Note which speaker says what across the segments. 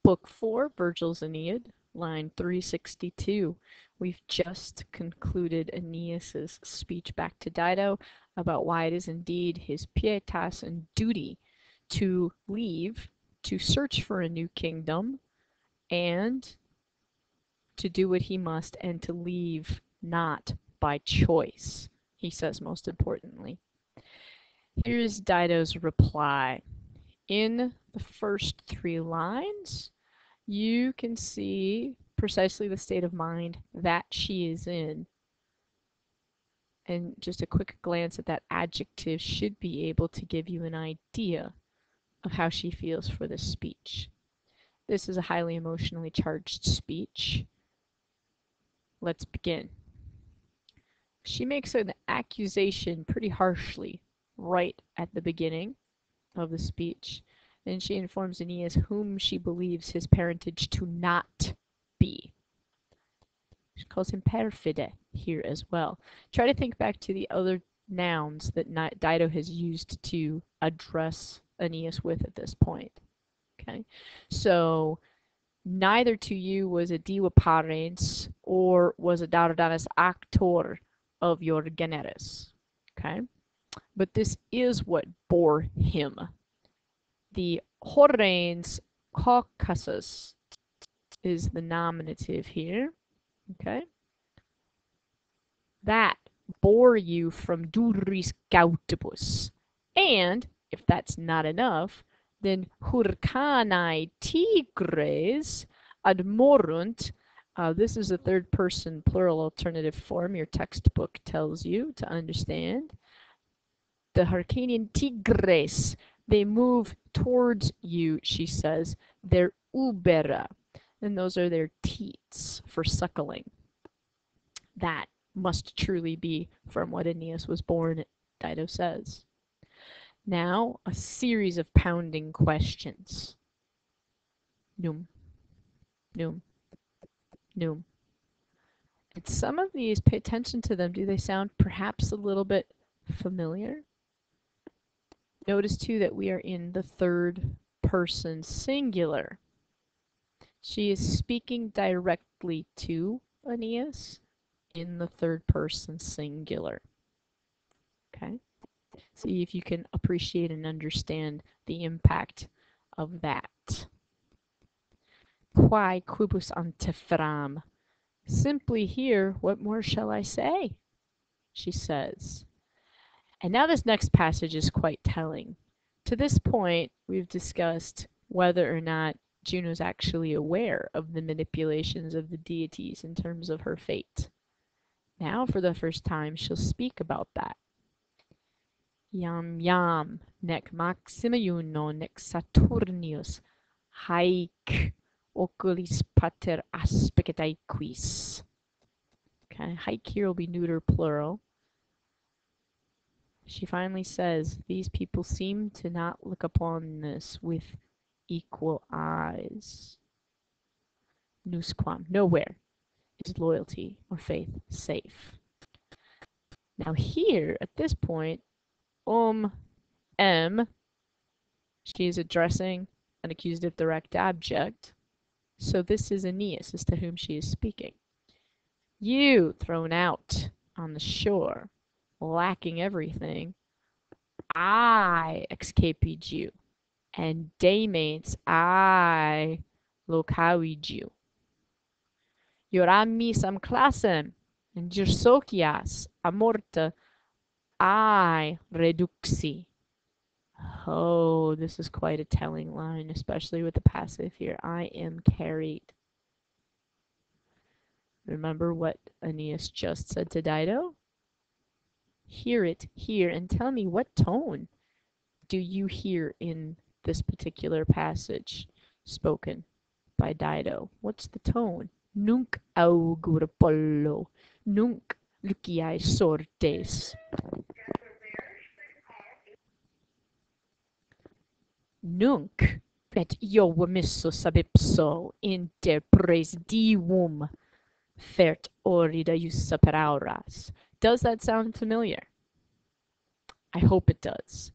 Speaker 1: Book 4, Virgil's Aeneid, line 362. We've just concluded Aeneas's speech back to Dido about why it is indeed his pietas and duty to leave, to search for a new kingdom, and to do what he must, and to leave not by choice, he says most importantly. Here's Dido's reply. In the first 3 lines, you can see precisely the state of mind that she is in. And just a quick glance at that adjective should be able to give you an idea of how she feels for this speech. This is a highly emotionally charged speech. Let's begin. She makes an accusation pretty harshly right at the beginning of the speech. And she informs Aeneas whom she believes his parentage to not be. She calls him perfide here as well. Try to think back to the other nouns that Dido has used to address Aeneas with at this point. Okay, so neither to you was a diva parens or was a Dardanus actor of your generis. Okay, but this is what bore him. The horrens Caucasus is the nominative here. Okay, that bore you from duris gautibus. And if that's not enough, then hurcanae tigres admorunt. This is a third person plural alternative form your textbook tells you to understand. The Hyrcanian tigres, they move towards you, she says. They're ubera, and those are their teats for suckling. That must truly be from what Aeneas was born, Dido says. Now, a series of pounding questions. Num, num, num. And some of these, pay attention to them. Do they sound perhaps a little bit familiar? Notice too that we are in the third person singular. She is speaking directly to Aeneas in the third person singular. Okay? See if you can appreciate and understand the impact of that. Quae quibus anteferam. Simply here, what more shall I say? She says. And now this next passage is quite telling. To this point, we've discussed whether or not Juno's actually aware of the manipulations of the deities in terms of her fate. Now, for the first time, she'll speak about that. Yam nec maxima Juno nec Saturnius haec oculis pater aspicit aequis. Okay, haec here will be neuter plural. She finally says, these people seem to not look upon this with equal eyes. Nusquam, nowhere is loyalty or faith safe. Now here, at this point, M, she is addressing an accusative direct object. So this is Aeneas as to whom she is speaking. You thrown out on the shore, lacking everything, I escaped you, and daymates I locavit you. Your amis am classem, and Gersocias amorta I reduxi. Oh, this is quite a telling line, especially with the passive here. I am carried. Remember what Aeneas just said to Dido? Hear it here and tell me what tone do you hear in this particular passage spoken by Dido? What's the tone? Nunc augur pollo, nunc luciae sortes. Nunc et io missus ab ipso inter praesidium fert orida iussa per auras. Does that sound familiar? I hope it does.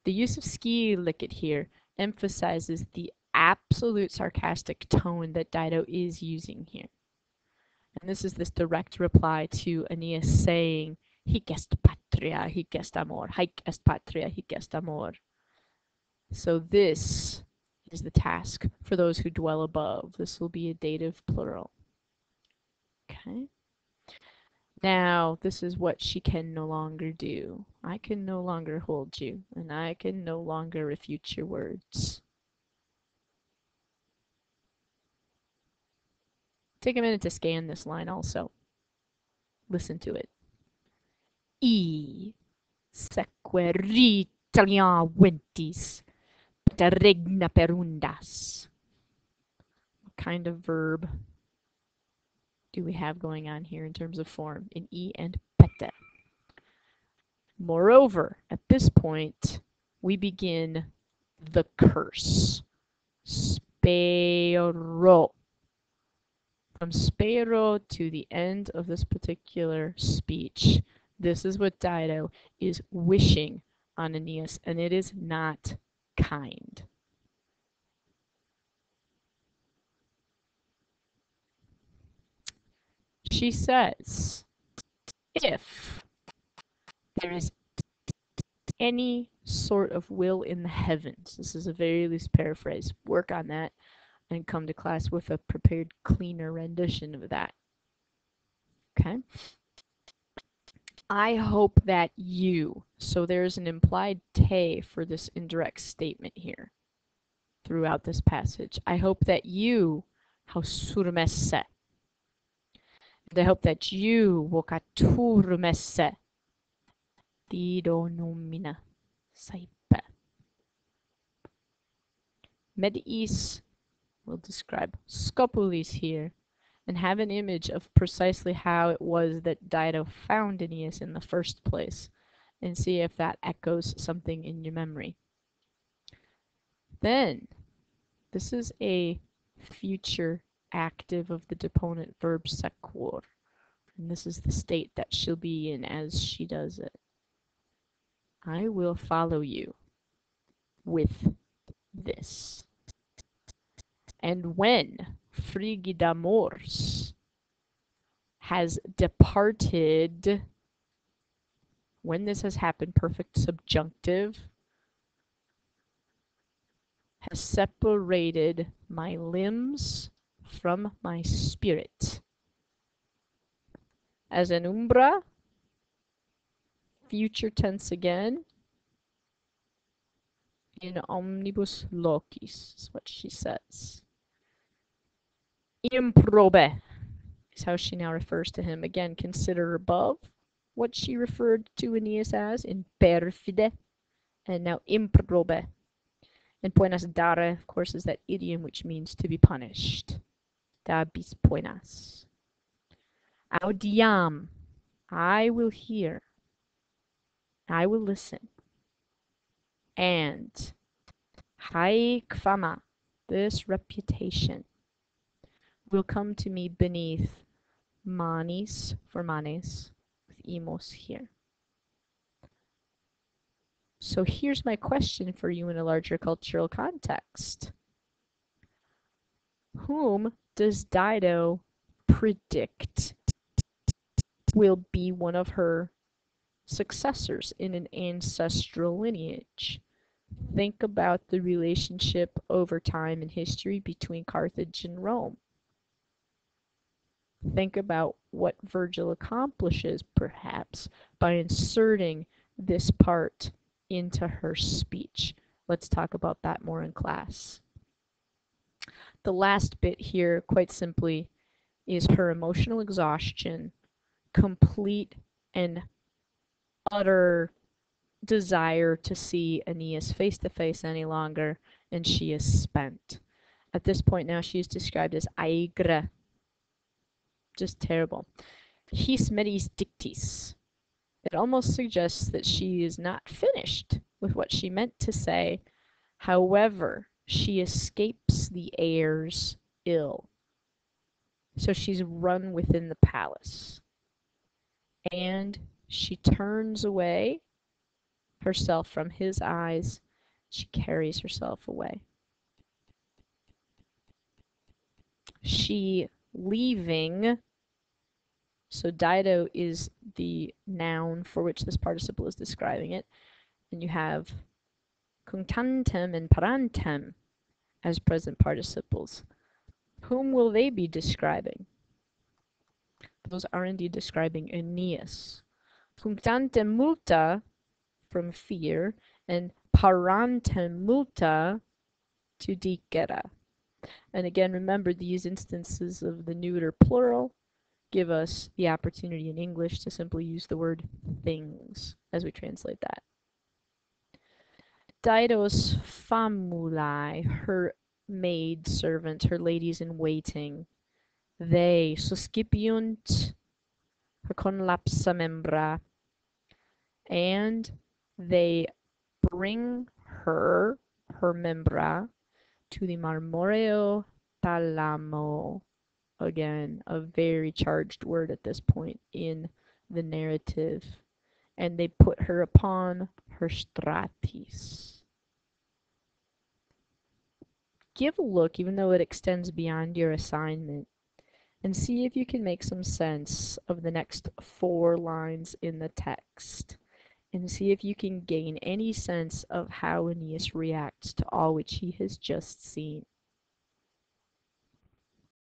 Speaker 1: The use of ski licket here emphasizes the absolute sarcastic tone that Dido is using here. And this is this direct reply to Aeneas saying, hic est patria, hic est amor, hic est patria, hic est amor. So this is the task for those who dwell above. This will be a dative plural. Okay. Now, this is what she can no longer do. I can no longer hold you, and I can no longer refute your words. Take a minute to scan this line also. Listen to it. I seque Italia ventis, peta regna perundas. What kind of verb do we have going on here in terms of form in I and pete? Moreover, at this point, we begin the curse. Spero. From spero to the end of this particular speech, this is what Dido is wishing on Aeneas, and it is not kind. She says, if there is any sort of will in the heavens, this is a very loose paraphrase, work on that and come to class with a prepared, cleaner rendition of that. Okay? I hope that you, so there's an implied te for this indirect statement here throughout this passage. I hope that you, hausurmesse, and I hope that you, vocaturmesse, Dido nomina saipe. Medis will describe scopulis here, and have an image of precisely how it was that Dido found Aeneas in the first place, and see if that echoes something in your memory. Then, this is a future active of the deponent verb sequor, and this is the state that she'll be in as she does it. I will follow you with this. And when Frigida Mors has departed, when this has happened, perfect subjunctive, has separated my limbs from my spirit. As an umbra, future tense again, in omnibus locis, is what she says. Improbe is how she now refers to him. Again, consider above what she referred to Aeneas as in perfide, and now improbe. And poenas dare, of course, is that idiom which means to be punished. Da bis poenas. Audiam, I will hear, I will listen. And haec fama, this reputation, will come to me beneath manis, for manes, with imos here. So here's my question for you in a larger cultural context. Whom does Dido predict will be one of her successors in an ancestral lineage? Think about the relationship over time in history between Carthage and Rome. Think about what Virgil accomplishes, perhaps, by inserting this part into her speech. Let's talk about that more in class. The last bit here, quite simply, is her emotional exhaustion, complete and utter desire to see Aeneas face to face any longer, and she is spent. At this point now, she is described as aigre. Just terrible. His medis dictis. It almost suggests that she is not finished with what she meant to say. However, she escapes the heirs ill. So she's run within the palace. And she turns away herself from his eyes. She carries herself away. she leaving. So Dido is the noun for which this participle is describing it. And you have cunctantem and parantem as present participles. Whom will they be describing? Those are indeed describing Aeneas. Cunctantem multa, from fear, and parantem multa, to dicere. And again, remember these instances of the neuter plural give us the opportunity in English to simply use the word things as we translate that. Dido's famulae, her maid servant, her ladies in waiting, they suscipiunt her conlapsa membra, and they bring her membra, to the marmoreo thalamo. Again, a very charged word at this point in the narrative. And they put her upon her stratis. Give a look, even though it extends beyond your assignment, and see if you can make some sense of the next 4 lines in the text, and see if you can gain any sense of how Aeneas reacts to all which he has just seen.